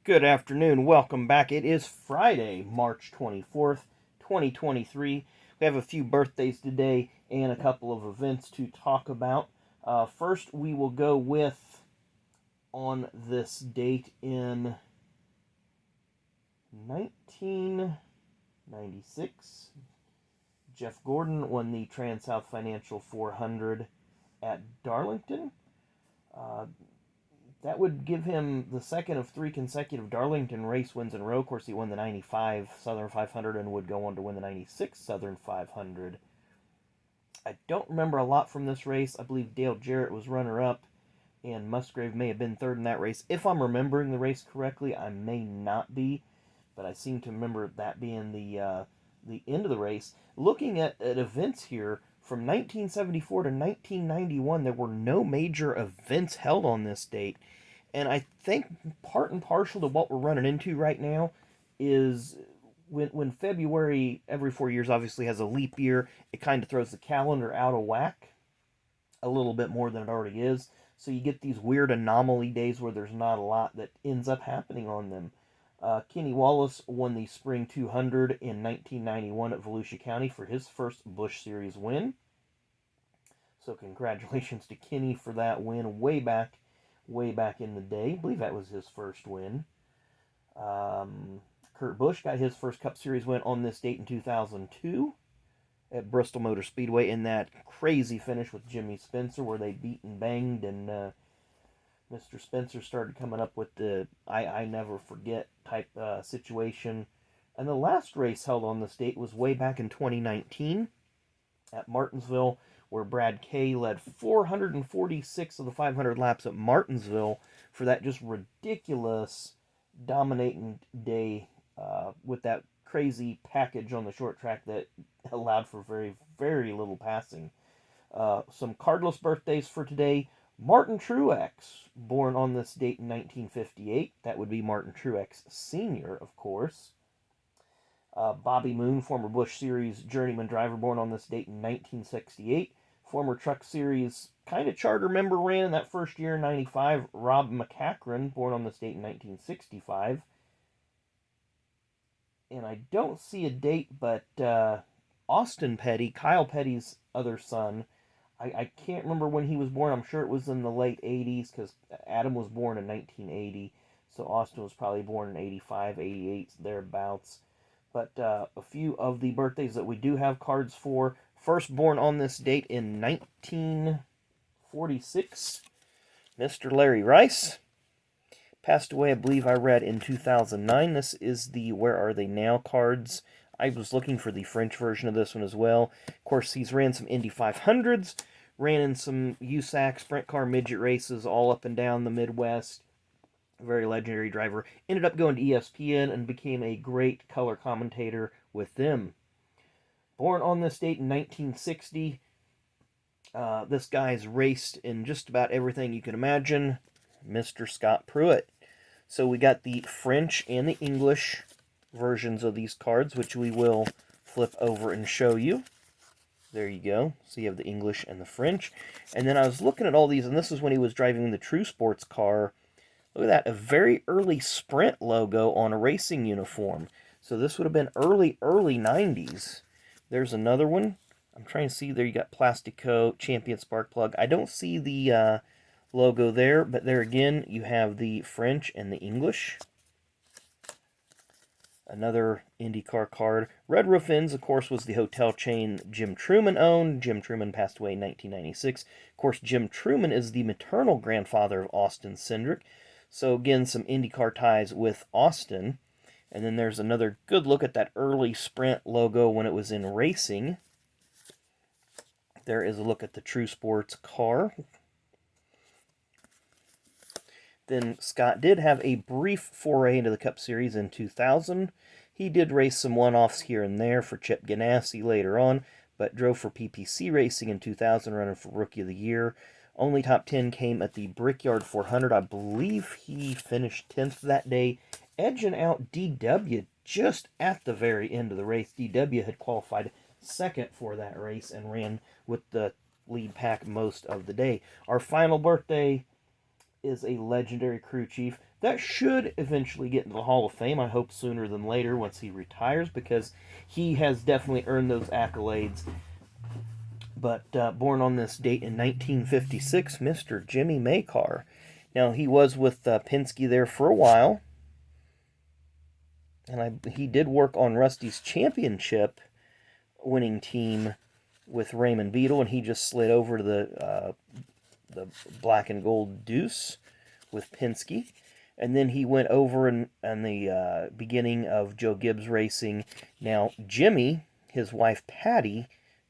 Good afternoon. Welcome back. It is Friday, March 24th, 2023. We have a few birthdays today and a couple of events to talk about. First, we will go with, on this date in 1996, Jeff Gordon won the Trans-South Financial 400 at Darlington. That would give him the second of three consecutive Darlington race wins in a row. Of course, he won the 95 Southern 500 and would go on to win the 96 Southern 500. I don't remember a lot from this race. I believe Dale Jarrett was runner-up, and Musgrave may have been third in that race. If I'm remembering the race correctly, I may not be, but I seem to remember that being the end of the race. Looking at events here, from 1974 to 1991, there were no major events held on this date. And I think part and parcel to what we're running into right now is when February, every 4 years, obviously has a leap year, it kind of throws the calendar out of whack a little bit more than it already is. So you get these weird anomaly days where there's not a lot that ends up happening on them. Kenny Wallace won the Spring 200 in 1991 at Volusia County for his first Busch Series win. So congratulations to Kenny for that win way back in the day. I believe that was his first win. Kurt Busch got his first Cup Series win on this date in 2002 at Bristol Motor Speedway in that crazy finish with Jimmy Spencer where they beat and banged, and Mr. Spencer started coming up with the I never forget type situation. And the last race held on this date was way back in 2019 at Martinsville, where Brad Kay led 446 of the 500 laps at Martinsville for that just ridiculous dominating day with that crazy package on the short track that allowed for very, very little passing. Some cardless birthdays for today. Martin Truex, born on this date in 1958. That would be Martin Truex Sr., of course. Bobby Moon, former Busch Series journeyman driver, born on this date in 1968. Former Truck Series kind of charter member, ran in that first year in 95. Rob McCachran, born on this date in 1965. And I don't see a date, but Austin Petty, Kyle Petty's other son, I can't remember when he was born. I'm sure it was in the late 80s because Adam was born in 1980. So Austin was probably born in 85, 88, thereabouts. But a few of the birthdays that we do have cards for. First born on this date in 1946, Mr. Larry Rice. Passed away, I believe I read, in 2009. This is the Where Are They Now cards. I was looking for the French version of this one as well. Of course, he's ran some Indy 500s, ran in some USAC sprint car midget races all up and down the Midwest. Very legendary driver. Ended up going to ESPN and became a great color commentator with them. Born on this date in 1960. This guy's raced in just about everything you can imagine. Mr. Scott Pruett. So we got the French and the English versions of these cards, which we will flip over and show you. There you go. So you have the English and the French. And then I was looking at all these, and this is when he was driving the True Sports car. Look at that, a very early Sprint logo on a racing uniform. So this would have been early 90s. There's another one. I'm trying to see, there you got Plastico, Champion Spark Plug. I don't see the logo there, but there again, you have the French and the English. Another IndyCar card. Red Roof Inns, of course, was the hotel chain Jim Truman owned. Jim Truman passed away in 1996. Of course, Jim Truman is the maternal grandfather of Austin Cindric. So again, some IndyCar ties with Austin. And then there's another good look at that early Sprint logo when it was in racing. There is a look at the True Sports car. Then Scott did have a brief foray into the Cup Series in 2000. He did race some one-offs here and there for Chip Ganassi later on, but drove for PPC Racing in 2000, running for Rookie of the Year. Only top 10 came at the Brickyard 400. I believe he finished 10th that day, edging out DW just at the very end of the race. DW had qualified second for that race and ran with the lead pack most of the day. Our final birthday is a legendary crew chief, that should eventually get into the Hall of Fame. I hope sooner than later once he retires, because he has definitely earned those accolades. But born on this date in 1956, Mr. Jimmy Makar. Now, he was with Penske there for a while, and he did work on Rusty's championship winning team with Raymond Beadle, and he just slid over to the black and gold Deuce with Penske. And then he went over in the beginning of Joe Gibbs Racing. Now, Jimmy, his wife Patty,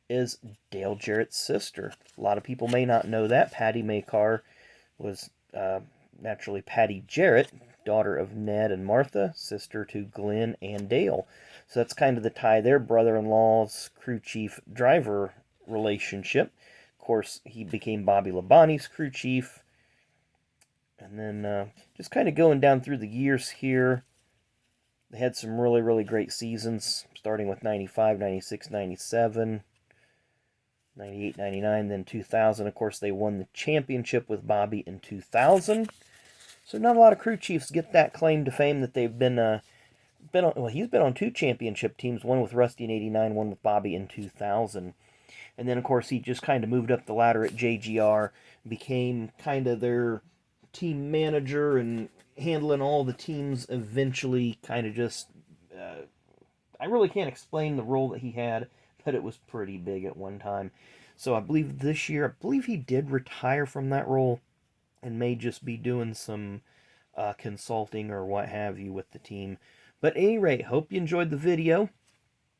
is Dale Jarrett's sister. A lot of people may not know that. Patty Makar was naturally Patty Jarrett, daughter of Ned and Martha, sister to Glenn and Dale. So that's kind of the tie there, brother-in-law's crew chief driver relationship. Of course, he became Bobby Labonte's crew chief. And then just kind of going down through the years here, they had some really, really great seasons, starting with 95, 96, 97, 98, 99, then 2000. Of course, they won the championship with Bobby in 2000. So not a lot of crew chiefs get that claim to fame that they've been on. Well, he's been on 2 championship teams, one with Rusty in 89, one with Bobby in 2000. And then, of course, he just kind of moved up the ladder at JGR, became kind of their team manager and handling all the teams eventually. Kind of just, I really can't explain the role that he had, but it was pretty big at one time. So I believe this year, he did retire from that role and may just be doing some consulting or what have you with the team. But at any rate, hope you enjoyed the video.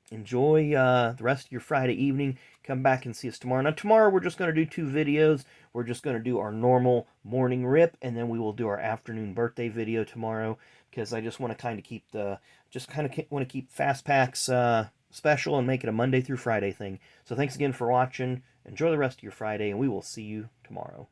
Enjoy the rest of your Friday evening. Come back and see us tomorrow. Now, tomorrow we're just going to do 2 videos. We're just going to do our normal morning rip, and then we will do our afternoon birthday video tomorrow, because I just want to kind of keep want to keep Fast Packs special and make it a Monday through Friday thing. So thanks again for watching. Enjoy the rest of your Friday, and we will see you tomorrow.